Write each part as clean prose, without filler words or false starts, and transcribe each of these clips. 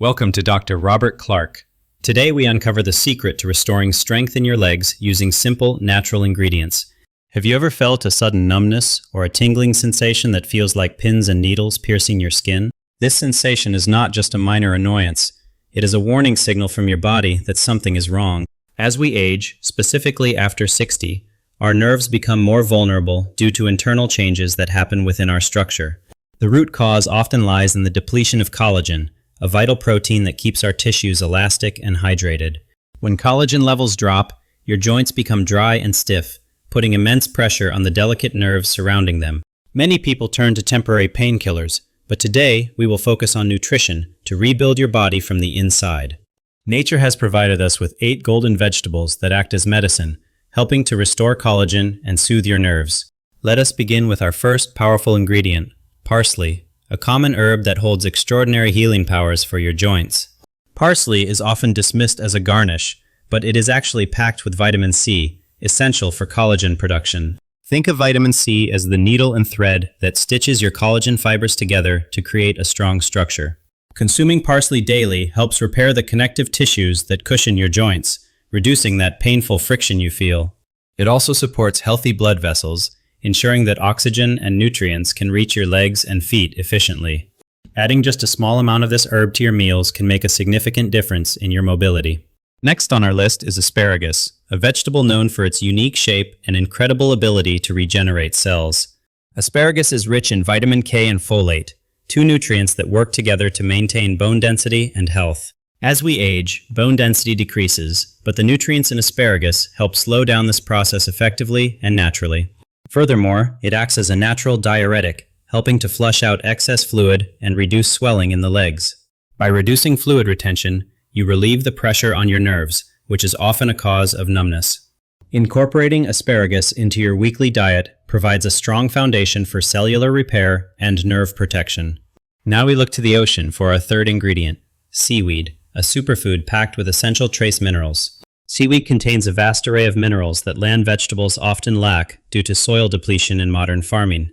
Welcome to Dr. Robert Clark. Today we uncover the secret to restoring strength in your legs using simple, natural ingredients. Have you ever felt a sudden numbness or a tingling sensation that feels like pins and needles piercing your skin? This sensation is not just a minor annoyance. It is a warning signal from your body that something is wrong. As we age, specifically after 60, our nerves become more vulnerable due to internal changes that happen within our structure. The root cause often lies in the depletion of collagen, a vital protein that keeps our tissues elastic and hydrated. When collagen levels drop, your joints become dry and stiff, putting immense pressure on the delicate nerves surrounding them. Many people turn to temporary painkillers, but today we will focus on nutrition to rebuild your body from the inside. Nature has provided us with 8 golden vegetables that act as medicine, helping to restore collagen and soothe your nerves. Let us begin with our first powerful ingredient, parsley, a common herb that holds extraordinary healing powers for your joints. Parsley is often dismissed as a garnish, but it is actually packed with vitamin C, essential for collagen production. Think of vitamin C as the needle and thread that stitches your collagen fibers together to create a strong structure. Consuming parsley daily helps repair the connective tissues that cushion your joints, reducing that painful friction you feel. It also supports healthy blood vessels, ensuring that oxygen and nutrients can reach your legs and feet efficiently. Adding just a small amount of this herb to your meals can make a significant difference in your mobility. Next on our list is asparagus, a vegetable known for its unique shape and incredible ability to regenerate cells. Asparagus is rich in vitamin K and folate, 2 nutrients that work together to maintain bone density and health. As we age, bone density decreases, but the nutrients in asparagus help slow down this process effectively and naturally. Furthermore, it acts as a natural diuretic, helping to flush out excess fluid and reduce swelling in the legs. By reducing fluid retention, you relieve the pressure on your nerves, which is often a cause of numbness. Incorporating asparagus into your weekly diet provides a strong foundation for cellular repair and nerve protection. Now we look to the ocean for our third ingredient, seaweed, a superfood packed with essential trace minerals. Seaweed contains a vast array of minerals that land vegetables often lack due to soil depletion in modern farming.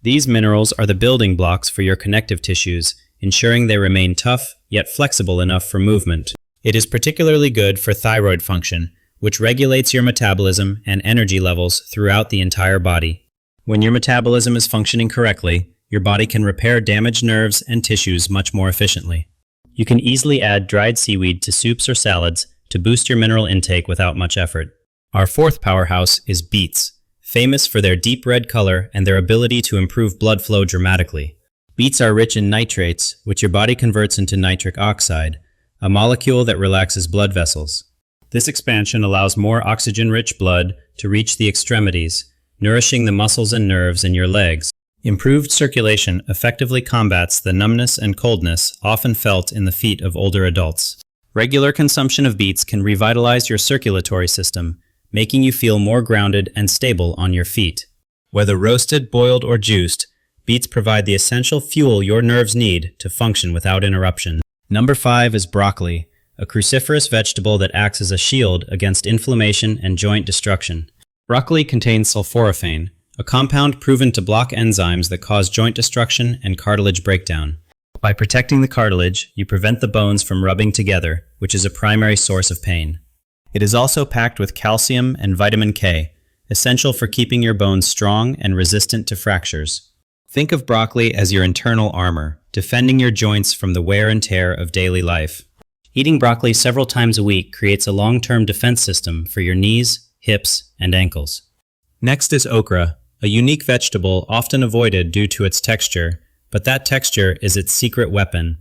These minerals are the building blocks for your connective tissues, ensuring they remain tough yet flexible enough for movement. It is particularly good for thyroid function, which regulates your metabolism and energy levels throughout the entire body. When your metabolism is functioning correctly, your body can repair damaged nerves and tissues much more efficiently. You can easily add dried seaweed to soups or salads to boost your mineral intake without much effort. Our fourth powerhouse is beets, famous for their deep red color and their ability to improve blood flow dramatically. Beets are rich in nitrates, which your body converts into nitric oxide, a molecule that relaxes blood vessels. This expansion allows more oxygen-rich blood to reach the extremities, nourishing the muscles and nerves in your legs. Improved circulation effectively combats the numbness and coldness often felt in the feet of older adults. Regular consumption of beets can revitalize your circulatory system, making you feel more grounded and stable on your feet. Whether roasted, boiled, or juiced, beets provide the essential fuel your nerves need to function without interruption. Number 5 is broccoli, a cruciferous vegetable that acts as a shield against inflammation and joint destruction. Broccoli contains sulforaphane, a compound proven to block enzymes that cause joint destruction and cartilage breakdown. By protecting the cartilage, you prevent the bones from rubbing together, which is a primary source of pain. It is also packed with calcium and vitamin K, essential for keeping your bones strong and resistant to fractures. Think of broccoli as your internal armor, defending your joints from the wear and tear of daily life. Eating broccoli several times a week creates a long-term defense system for your knees, hips, and ankles. Next is okra, a unique vegetable often avoided due to its texture, but that texture is its secret weapon.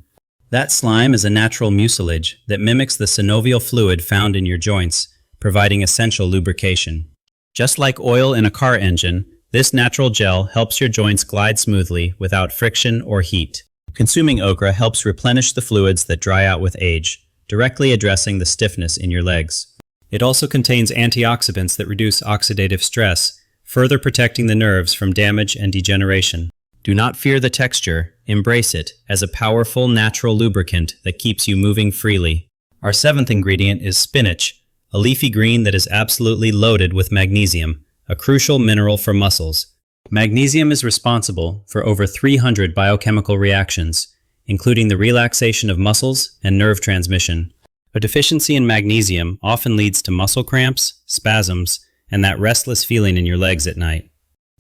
That slime is a natural mucilage that mimics the synovial fluid found in your joints, providing essential lubrication. Just like oil in a car engine, this natural gel helps your joints glide smoothly without friction or heat. Consuming okra helps replenish the fluids that dry out with age, directly addressing the stiffness in your legs. It also contains antioxidants that reduce oxidative stress, further protecting the nerves from damage and degeneration. Do not fear the texture, embrace it as a powerful natural lubricant that keeps you moving freely. Our 7th ingredient is spinach, a leafy green that is absolutely loaded with magnesium, a crucial mineral for muscles. Magnesium is responsible for over 300 biochemical reactions, including the relaxation of muscles and nerve transmission. A deficiency in magnesium often leads to muscle cramps, spasms, and that restless feeling in your legs at night.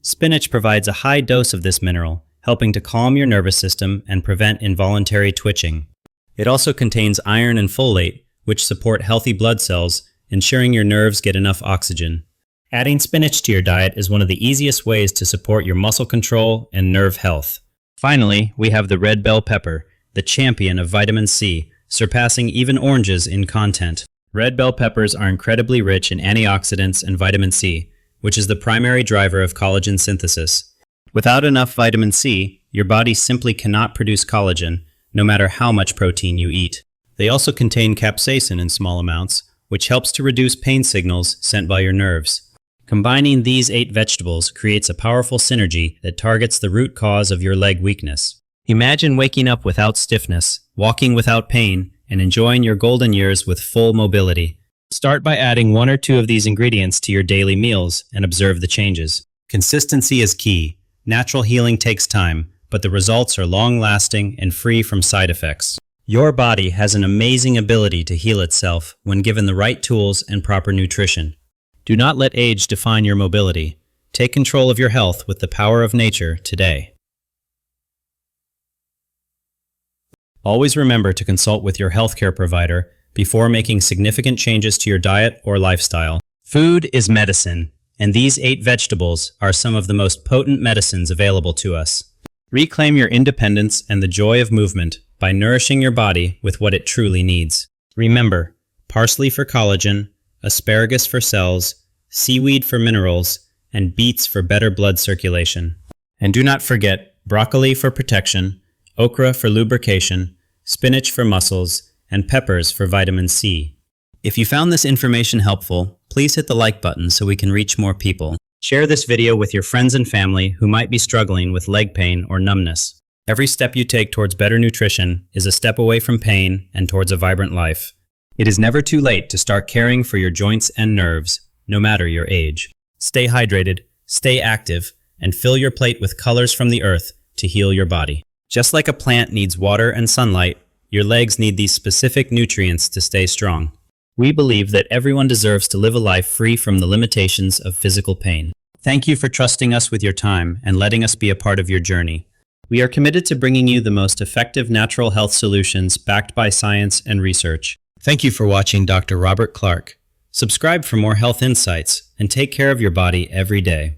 Spinach provides a high dose of this mineral, helping to calm your nervous system and prevent involuntary twitching. It also contains iron and folate, which support healthy blood cells, ensuring your nerves get enough oxygen. Adding spinach to your diet is one of the easiest ways to support your muscle control and nerve health. Finally, we have the red bell pepper, the champion of vitamin C, surpassing even oranges in content. Red bell peppers are incredibly rich in antioxidants and vitamin C, which is the primary driver of collagen synthesis. Without enough vitamin C, your body simply cannot produce collagen, no matter how much protein you eat. They also contain capsaicin in small amounts, which helps to reduce pain signals sent by your nerves. Combining these 8 vegetables creates a powerful synergy that targets the root cause of your leg weakness. Imagine waking up without stiffness, walking without pain, and enjoying your golden years with full mobility. Start by adding 1 or 2 of these ingredients to your daily meals and observe the changes. Consistency is key. Natural healing takes time, but the results are long-lasting and free from side effects. Your body has an amazing ability to heal itself when given the right tools and proper nutrition. Do not let age define your mobility. Take control of your health with the power of nature today. Always remember to consult with your healthcare provider before making significant changes to your diet or lifestyle. Food is medicine, and these 8 vegetables are some of the most potent medicines available to us. Reclaim your independence and the joy of movement by nourishing your body with what it truly needs. Remember, parsley for collagen, asparagus for cells, seaweed for minerals, and beets for better blood circulation. And do not forget broccoli for protection, okra for lubrication, spinach for muscles, and peppers for vitamin C. If you found this information helpful, please hit the like button so we can reach more people. Share this video with your friends and family who might be struggling with leg pain or numbness. Every step you take towards better nutrition is a step away from pain and towards a vibrant life. It is never too late to start caring for your joints and nerves, no matter your age. Stay hydrated, stay active, and fill your plate with colors from the earth to heal your body. Just like a plant needs water and sunlight, your legs need these specific nutrients to stay strong. We believe that everyone deserves to live a life free from the limitations of physical pain. Thank you for trusting us with your time and letting us be a part of your journey. We are committed to bringing you the most effective natural health solutions backed by science and research. Thank you for watching Dr. Robert Clark. Subscribe for more health insights and take care of your body every day.